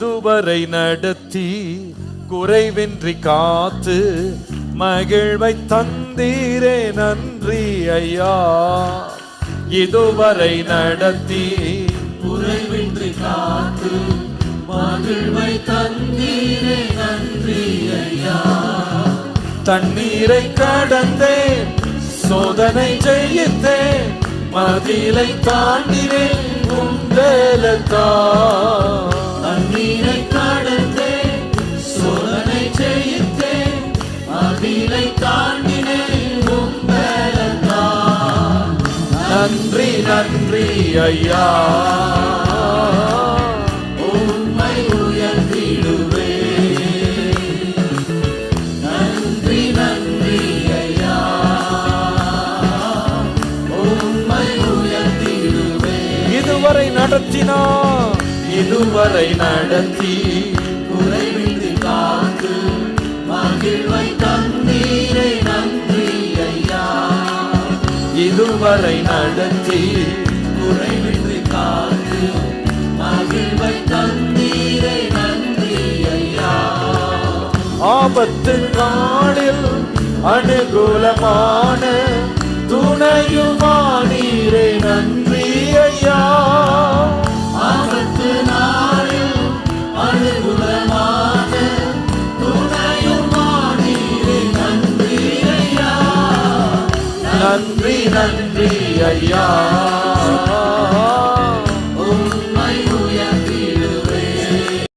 இதுவரை நடத்தி குறைவின்றி காத்து மகிழ்வை தந்தீரே நன்றி ஐயா. இதுவரை நடத்தி குறைவின்றி காத்து மகிழ்வை தந்தீரே நன்றி ஐயா. தண்ணீரை கடந்தேன், சோதனை ஜெயித்தேன், மதிலை தாண்டினேன் உந்தலத்தான். தண்ணீரை கடந்தேன், சோதனை ஜெயித்தேன், மதிலை தாண்டினேன் உந்தலத்தான். நன்றி நன்றி ஐயா, உம்மை உயர்த்திடுவே. நன்றி நன்றி ஐயா, உம்மை உயர்த்திடுவே. இதுவரை நடத்தினார், இதுவரை நடத்தி குறைவின்றி காத்து மகிழ்வை தந்தீரே நன்றி ஐயா. இதுவரை நடத்தி குறைவின்றி காத்து மகிழ்வை தந்தீரே நன்றி ஐயா. ஆபத்து நாளில் அனுகூலமான துணையுமானீரே நன்றி ஐயா. ஆபத்து நாளில் அனுகூலமான துணையுமானீரே நன்றி ஐயா. நன்றி நன்றி ஐயா.